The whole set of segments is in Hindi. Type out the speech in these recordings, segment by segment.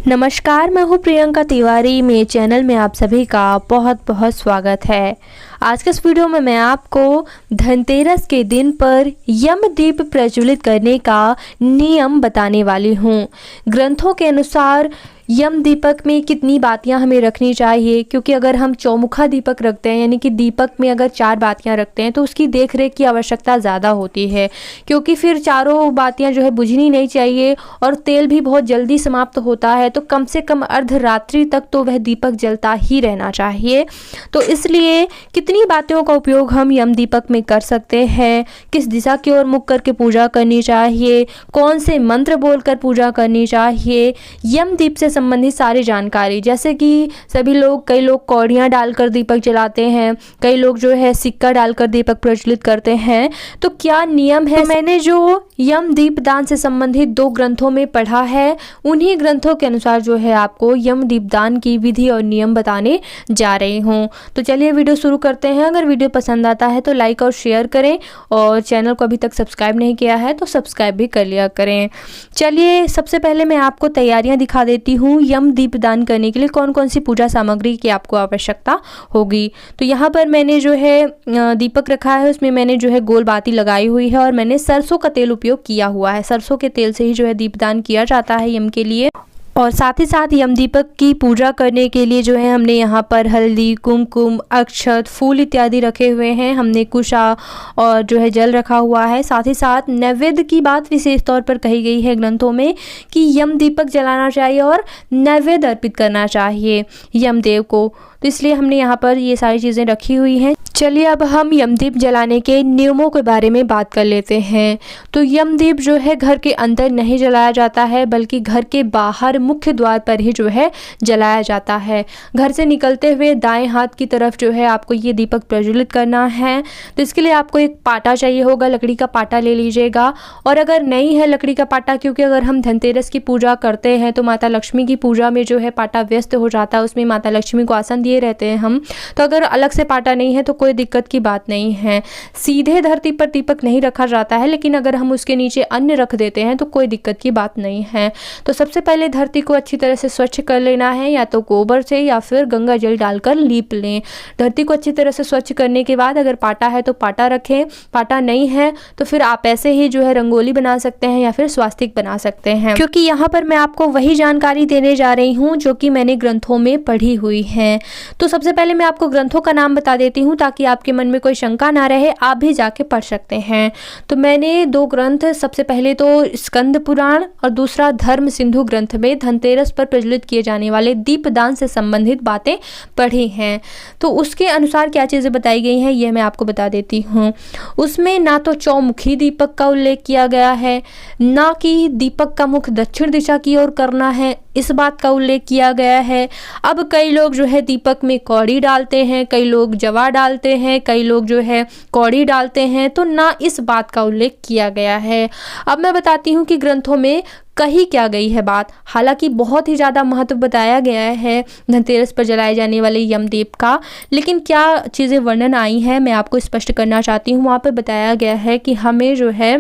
नमस्कार, मैं हूँ प्रियंका तिवारी। मेरे चैनल में आप सभी का बहुत बहुत स्वागत है। आज के इस वीडियो में मैं आपको धनतेरस के दिन पर यम दीप प्रज्वलित करने का नियम बताने वाली हूँ। ग्रंथों के अनुसार यम दीपक में कितनी बातियां हमें रखनी चाहिए, क्योंकि अगर हम चौमुखा दीपक रखते हैं यानी कि दीपक में अगर 4 बातियां रखते हैं तो उसकी देख रेख की आवश्यकता ज़्यादा होती है, क्योंकि फिर चारों बातियां जो है बुझनी नहीं चाहिए और तेल भी बहुत जल्दी समाप्त होता है। तो कम से कम अर्धरात्रि तक तो वह दीपक जलता ही रहना चाहिए। तो इसलिए कितनी बातियों का उपयोग हम यम दीपक में कर सकते हैं, किस दिशा की ओर मुख करके पूजा करनी चाहिए, कौन से मंत्र बोलकर पूजा करनी चाहिए, यम दीप से संबंधित सारी जानकारी, जैसे कि कई लोग कौड़ियाँ डालकर दीपक जलाते हैं, कई लोग जो है सिक्का डालकर दीपक प्रज्वलित करते हैं। तो क्या नियम है, मैंने जो यम दीपदान से संबंधित 2 ग्रंथों में पढ़ा है, उन्हीं ग्रंथों के अनुसार जो है आपको यम दीपदान की विधि और नियम बताने जा रही हूँ। तो चलिए वीडियो शुरू करते हैं। अगर वीडियो पसंद आता है तो लाइक और शेयर करें, और चैनल को अभी तक सब्सक्राइब नहीं किया है तो सब्सक्राइब भी कर लिया करें। चलिए सबसे पहले मैं आपको तैयारियां दिखा देती हूँ यम दीपदान करने के लिए कौन कौन सी पूजा सामग्री की आपको आवश्यकता होगी। तो यहाँ पर मैंने जो है दीपक रखा है, उसमें मैंने जो है गोल बाती लगाई हुई है और मैंने सरसों का तेल उपयोग किया हुआ है। सरसों के तेल से ही जो है दीपदान किया जाता है यम के लिए। और साथ ही साथ यम दीपक की पूजा करने के लिए जो है हमने यहाँ पर हल्दी, कुमकुम, अक्षत, फूल इत्यादि रखे हुए हैं। हमने कुशा और जो है जल रखा हुआ है। साथ ही साथ नैवेद्य की बात विशेष तौर पर कही गई है ग्रंथों में कि यम दीपक जलाना चाहिए और नैवेद्य अर्पित करना चाहिए यमदेव को। तो इसलिए हमने यहाँ पर ये सारी चीज़ें रखी हुई हैं। चलिए अब हम यमदीप जलाने के नियमों के बारे में बात कर लेते हैं। तो यमदीप जो है घर के अंदर नहीं जलाया जाता है, बल्कि घर के बाहर मुख्य द्वार पर ही जो है जलाया जाता है। घर से निकलते हुए दाएं हाथ की तरफ जो है आपको ये दीपक प्रज्वलित करना है। तो इसके लिए आपको एक पाटा चाहिए होगा, लकड़ी का पाटा ले लीजिएगा। और अगर नहीं है लकड़ी का पाटा, क्योंकि अगर हम धनतेरस की पूजा करते हैं तो माता लक्ष्मी की पूजा में जो है पाटा व्यस्त हो जाता है, उसमें माता लक्ष्मी को आसन दिए रहते हैं हम। तो अगर अलग से पाटा नहीं है तो कोई दिक्कत की बात नहीं है। सीधे धरती पर दीपक नहीं रखा जाता है, लेकिन अगर हम उसके नीचे अन्न रख देते हैं तो कोई दिक्कत की बात नहीं है। तो सबसे पहले धरती को अच्छी तरह से स्वच्छ कर लेना है, या तो गोबर से या फिर गंगा जल डालकर लीप लें। धरती को अच्छी तरह से स्वच्छ करने के बाद अगर पाटा है तो पाटा रखें, पाटा नहीं है तो फिर आप ऐसे ही जो है रंगोली बना सकते हैं या फिर स्वास्तिक बना सकते हैं, क्योंकि यहाँ पर मैं आपको वही जानकारी देने जा रही हूँ जो कि मैंने ग्रंथों में पढ़ी हुई है। तो सबसे पहले मैं आपको ग्रंथों का नाम बता देती हूँ ताकि आपके मन में कोई शंका ना रहे, आप भी जाके पढ़ सकते हैं। तो मैंने 2 ग्रंथ, सबसे पहले तो स्कंद पुराण और दूसरा धर्म सिंधु ग्रंथ में धनतेरस पर प्रज्वलित किए जाने वाले दीपदान से संबंधित बातें पढ़ी हैं। तो उसके अनुसार क्या चीज़ें बताई गई हैं यह मैं आपको बता देती हूँ। उसमें ना तो चौमुखी दीपक का उल्लेख किया गया है, ना कि दीपक का मुख दक्षिण दिशा की ओर करना है, इस बात का उल्लेख किया गया है। अब कई लोग जो है दीपक में कौड़ी डालते हैं, कई लोग जवा डालते हैं, कई लोग जो है कौड़ी डालते हैं, तो ना इस बात का उल्लेख किया गया है। अब मैं बताती हूँ कि ग्रंथों में कही क्या गई है बात। हालांकि बहुत ही ज़्यादा महत्व बताया गया है धनतेरस पर जलाए जाने वाले यमदीप का, लेकिन क्या चीज़ें वर्णन आई हैं मैं आपको स्पष्ट करना चाहती हूँ। वहाँ पर बताया गया है कि हमें जो है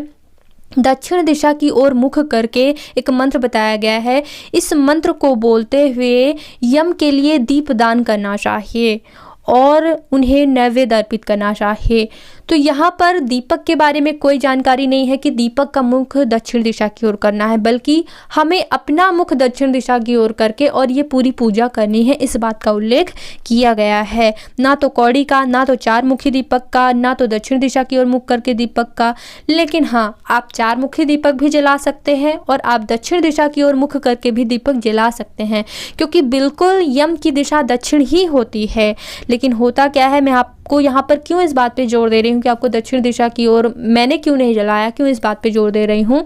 दक्षिण दिशा की ओर मुख करके एक मंत्र बताया गया है। इस मंत्र को बोलते हुए यम के लिए दीपदान करना चाहिए और उन्हें नैवेद्य अर्पित करना चाहिए। तो यहाँ पर दीपक के बारे में कोई जानकारी नहीं है कि दीपक का मुख दक्षिण दिशा की ओर करना है, बल्कि हमें अपना मुख दक्षिण दिशा की ओर करके और ये पूरी पूजा करनी है, इस बात का उल्लेख किया गया है। ना तो कौड़ी का, ना तो 4 मुखी दीपक का, ना तो दक्षिण दिशा की ओर मुख करके दीपक का। लेकिन हाँ, आप 4 मुखी दीपक भी जला सकते हैं और आप दक्षिण दिशा की ओर मुख करके भी दीपक जला सकते हैं, क्योंकि बिल्कुल यम की दिशा दक्षिण ही होती है। लेकिन होता क्या है, मैं आपको यहाँ पर क्यों इस बात पे जोर दे रही हूँ कि आपको दक्षिण दिशा की ओर मैंने क्यों नहीं जलाया, क्यों इस बात पे जोर दे रही हूँ,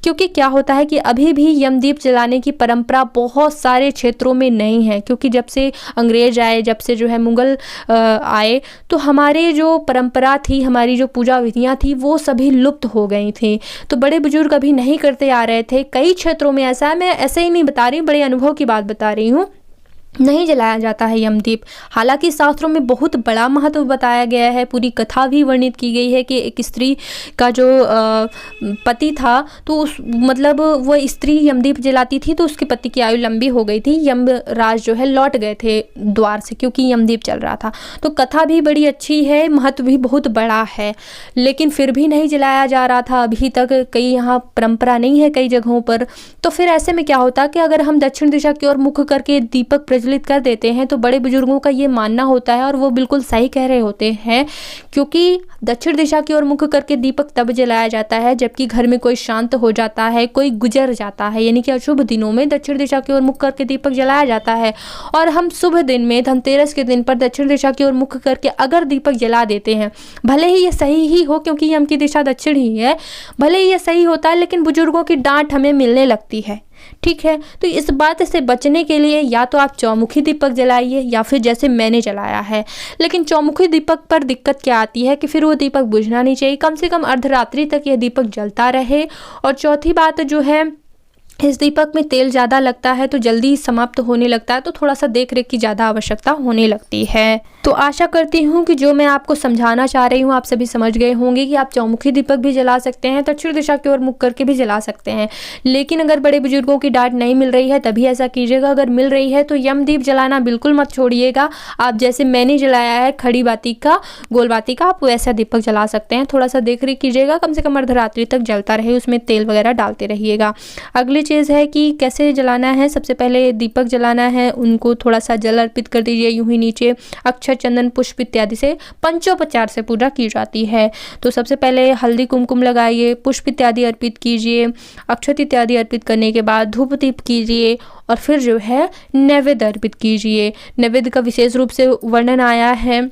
क्योंकि क्या होता है कि अभी भी यमदीप जलाने की परंपरा बहुत सारे क्षेत्रों में नहीं है। क्योंकि जब से अंग्रेज आए, जब से जो है मुगल आए, तो हमारे जो परंपरा थी, हमारी जो पूजा विधियाँ थी, वो सभी लुप्त हो गई थी। तो बड़े बुजुर्ग अभी नहीं करते आ रहे थे। कई क्षेत्रों में ऐसा है, मैं ऐसे ही नहीं बता रही हूँ, बड़े अनुभव की बात बता रही हूँ नहीं जलाया जाता है यमदीप। हालांकि शास्त्रों में बहुत बड़ा महत्व बताया गया है, पूरी कथा भी वर्णित की गई है कि एक स्त्री का जो पति था तो उस मतलब वो स्त्री यमदीप जलाती थी तो उसके पति की आयु लंबी हो गई थी। यमराज जो है लौट गए थे द्वार से क्योंकि यमदीप चल रहा था। तो कथा भी बड़ी अच्छी है, महत्व भी बहुत बड़ा है, लेकिन फिर भी नहीं जलाया जा रहा था अभी तक। कई यहाँ परंपरा नहीं है कई जगहों पर। तो फिर ऐसे में क्या होता कि अगर हम दक्षिण दिशा की ओर मुख करके दीपक प्रज्वलित कर देते हैं तो बड़े बुजुर्गों का ये मानना होता है और वो बिल्कुल सही कह रहे होते हैं, क्योंकि दक्षिण दिशा की ओर मुख करके दीपक तब जलाया जाता है जबकि घर में कोई शांत हो जाता है, कोई गुजर जाता है, यानी कि अशुभ दिनों में दक्षिण दिशा की ओर मुख करके दीपक जलाया जाता है। और हम शुभ दिन में धनतेरस के दिन पर दक्षिण दिशा की ओर मुख करके अगर दीपक जला देते हैं, भले ही ये सही ही हो क्योंकि यम की दिशा दक्षिण ही है, भले ही ये सही होता है, लेकिन बुजुर्गों की डांट हमें मिलने लगती है। ठीक है, तो इस बात से बचने के लिए या तो आप चौमुखी दीपक जलाइए या फिर जैसे मैंने जलाया है। लेकिन चौमुखी दीपक पर दिक्कत क्या आती है कि फिर वो दीपक बुझना नहीं चाहिए, कम से कम अर्धरात्रि तक यह दीपक जलता रहे। और चौथी बात जो है, इस दीपक में तेल ज़्यादा लगता है तो जल्दी समाप्त होने लगता है, तो थोड़ा सा देख रेख की ज़्यादा आवश्यकता होने लगती है। तो आशा करती हूँ कि जो मैं आपको समझाना चाह रही हूँ आप सभी समझ गए होंगे कि आप चौमुखी दीपक भी जला सकते हैं, दक्षिण दिशा की ओर मुख करके भी जला सकते हैं। लेकिन अगर बड़े बुजुर्गों की डांट नहीं मिल रही है तभी ऐसा कीजिएगा। अगर मिल रही है तो यमदीप जलाना बिल्कुल मत छोड़िएगा। आप जैसे मैंने जलाया है खड़ी बाती का, गोल बाती का, आप वैसा दीपक जला सकते हैं। थोड़ा सा देख रेख कीजिएगा, कम से कम अर्धरात्रि तक जलता रहे, उसमें तेल वगैरह डालते रहिएगा। अगली चीज़ है कि कैसे जलाना है। सबसे पहले दीपक जलाना है, उनको थोड़ा सा जल अर्पित कर दीजिए। यूं ही नीचे अक्षत, चंदन, पुष्प इत्यादि से पंचोपचार से पूजा की जाती है। तो सबसे पहले हल्दी कुमकुम लगाइए, पुष्प इत्यादि अर्पित कीजिए, अक्षत इत्यादि अर्पित करने के बाद धूप दीप कीजिए और फिर जो है नैवेद्य अर्पित कीजिए। नैवेद्य का विशेष रूप से वर्णन आया है।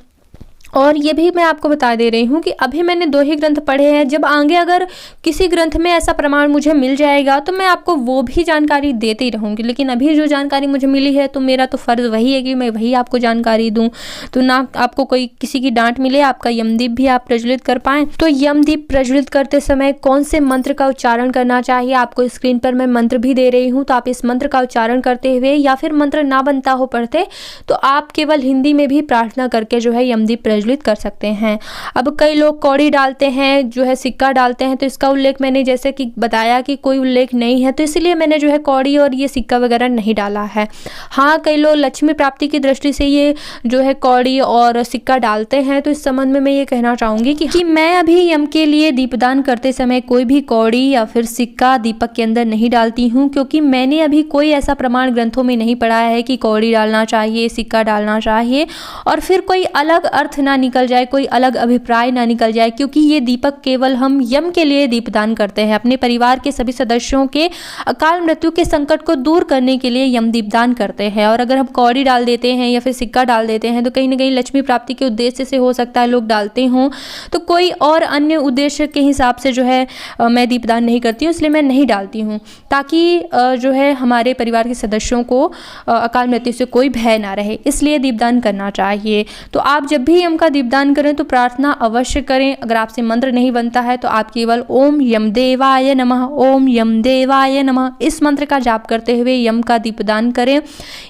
और ये भी मैं आपको बता दे रही हूँ कि अभी मैंने 2 ही ग्रंथ पढ़े हैं, जब आगे अगर किसी ग्रंथ में ऐसा प्रमाण मुझे मिल जाएगा तो मैं आपको वो भी जानकारी देती रहूँगी। लेकिन अभी जो जानकारी मुझे मिली है तो मेरा तो फ़र्ज़ वही है कि मैं वही आपको जानकारी दूँ, तो ना आपको कोई किसी की डांट मिले, आपका यमदीप भी आप प्रज्वलित कर पाएँ। तो यमदीप प्रज्वलित करते समय कौन से मंत्र का उच्चारण करना चाहिए, आपको स्क्रीन पर मैं मंत्र भी दे रही हूँ, तो आप इस मंत्र का उच्चारण करते हुए या फिर मंत्र ना बनता हो पढ़ते तो आप केवल हिंदी में भी प्रार्थना करके जो है यमदीप कर सकते हैं। अब कई लोग कौड़ी डालते हैं, जो है सिक्का डालते हैं, तो इसका उल्लेख मैंने जैसे कि बताया कि कोई उल्लेख नहीं है, तो इसलिए मैंने जो है कौड़ी और ये सिक्का वगैरह नहीं डाला है। हाँ, कई लोग लक्ष्मी प्राप्ति की दृष्टि से ये जो है कौड़ी और सिक्का डालते हैं, तो इस संबंध में मैं ये कहना चाहूँगी कि मैं अभी यम के लिए दीपदान करते समय कोई भी कौड़ी या फिर सिक्का दीपक के अंदर नहीं डालती हूँ, क्योंकि मैंने अभी कोई ऐसा प्रमाण ग्रंथों में नहीं पढ़ा है कि कौड़ी डालना चाहिए, सिक्का डालना चाहिए और फिर कोई अलग अर्थ ना निकल जाए, कोई अलग अभिप्राय ना निकल जाए, क्योंकि ये दीपक केवल हम यम के लिए दीपदान करते हैं, अपने परिवार के सभी सदस्यों के अकाल मृत्यु के संकट को दूर करने के लिए यम दीपदान करते हैं। और अगर हम कौड़ी डाल देते हैं या फिर सिक्का डाल देते हैं तो कहीं ना कहीं लक्ष्मी प्राप्ति के उद्देश्य से हो सकता है लोग डालते हों, तो कोई और अन्य उद्देश्य के हिसाब से जो है मैं दीपदान नहीं करती हूँ, इसलिए मैं नहीं डालती हूँ, ताकि जो है हमारे परिवार के सदस्यों को अकाल मृत्यु से कोई भय ना रहे, इसलिए दीपदान करना चाहिए। तो आप जब भी यम का दीपदान करें तो प्रार्थना अवश्य करें। अगर आपसे मंत्र नहीं बनता है तो आप केवल ओम यमदेवाय नमः, ओम यमदेवाय नमः इस मंत्र का जाप करते हुए यम का दीपदान करें।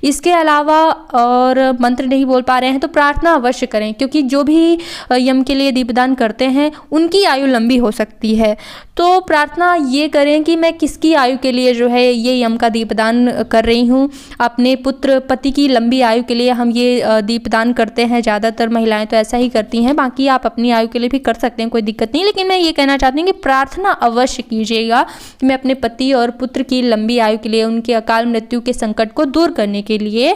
इसके अलावा और मंत्र नहीं बोल पा रहे हैं तो प्रार्थना अवश्य करें, क्योंकि जो भी यम के लिए दीपदान करते हैं उनकी आयु लंबी हो सकती है। तो प्रार्थना ये करें कि मैं किसकी आयु के लिए जो है ये यम का दीपदान कर रही हूँ। अपने पुत्र पति की लंबी आयु के लिए हम ये दीपदान करते हैं, ज़्यादातर महिलाएं तो ऐसा ही करती हैं, बाकी आप अपनी आयु के लिए भी कर सकते हैं, कोई दिक्कत नहीं। लेकिन मैं ये कहना चाहती हूँ कि प्रार्थना अवश्य कीजिएगा कि मैं अपने पति और पुत्र की लंबी आयु के लिए, उनके अकाल मृत्यु के संकट को दूर करने के लिए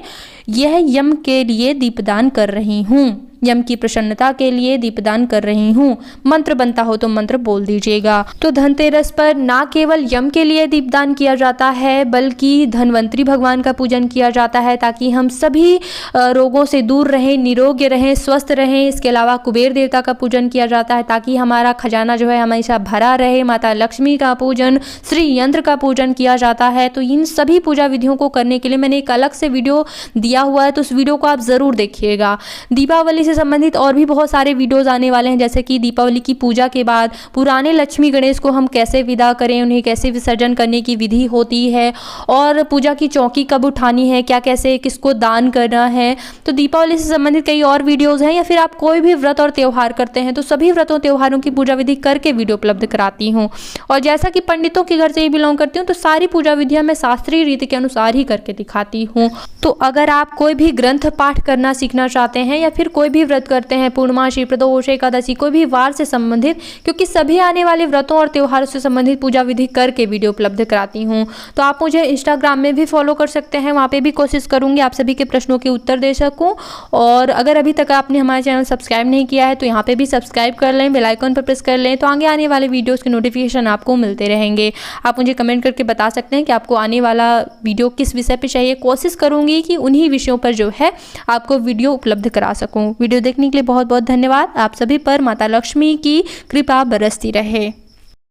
यह यम के लिए दीपदान कर रही हूँ, यम की प्रसन्नता के लिए दीपदान कर रही हूँ। मंत्र बनता हो तो मंत्र बोल दीजिएगा। तो धनतेरस पर ना केवल यम के लिए दीपदान किया जाता है बल्कि धनवंतरी भगवान का पूजन किया जाता है, ताकि हम सभी रोगों से दूर रहें, निरोग्य रहें, स्वस्थ रहें। इसके अलावा कुबेर देवता का पूजन किया जाता है ताकि हमारा खजाना जो है हमेशा भरा रहे। माता लक्ष्मी का पूजन, श्री यंत्र का पूजन किया जाता है। तो इन सभी पूजा विधियों को करने के लिए मैंने एक अलग से वीडियो दिया हुआ है, तो उस वीडियो को आप ज़रूर देखिएगा। दीपावली से संबंधित और भी बहुत सारे वीडियोज़ आने वाले हैं, जैसे कि दीपावली की पूजा के बाद पुराने लक्ष्मी गणेश को हम कैसे विदा करें, उन्हें कैसे विसर्जन करने की विधि होती है, और पूजा की चौकी कब उठानी है, क्या कैसे किसको दान करना है। तो दीपावली से संबंधित कई और वीडियोज़ हैं, या फिर आप कोई भी व्रत और त्यौहार करते हैं तो सभी व्रतों त्यौहारों की पूजा विधि करके वीडियो उपलब्ध कराती हूँ। और जैसा कि पंडितों के घर से ही बिलोंग करती हूँ तो सारी पूजा विधियाँ मैं शास्त्रीय रीति के अनुसार ही करके दिखाती हूँ। तो अगर आप कोई भी ग्रंथ पाठ करना सीखना चाहते हैं, या फिर कोई भी व्रत करते हैं, पूर्णमासी, प्रदोष, एकादशी, कोई भी वार से संबंधित, क्योंकि सभी आने वाले व्रतों और त्योहारों से संबंधित पूजा विधि करके वीडियो उपलब्ध कराती हूँ। तो आप मुझे इंस्टाग्राम में भी फॉलो कर सकते हैं, वहाँ पे भी कोशिश करूँगी आप सभी के प्रश्नों के उत्तर दे सकूँ। और अगर अभी तक आपने हमारा चैनल सब्सक्राइब नहीं किया है तो यहाँ पे भी सब्सक्राइब कर लें, बेल आइकन पर प्रेस कर लें, तो आगे आने वाले वीडियोज़ के नोटिफिकेशन आपको मिलते रहेंगे। आप मुझे कमेंट करके बता सकते हैं कि आपको आने वाला वीडियो किस विषय पर चाहिए। कोशिश करूँगी कि उन्हीं विषयों पर जो है आपको वीडियो उपलब्ध करा सकूँ। वीडियो देखने के लिए बहुत बहुत धन्यवाद। आप सभी पर माता लक्ष्मी की कृपा बरसती रहे।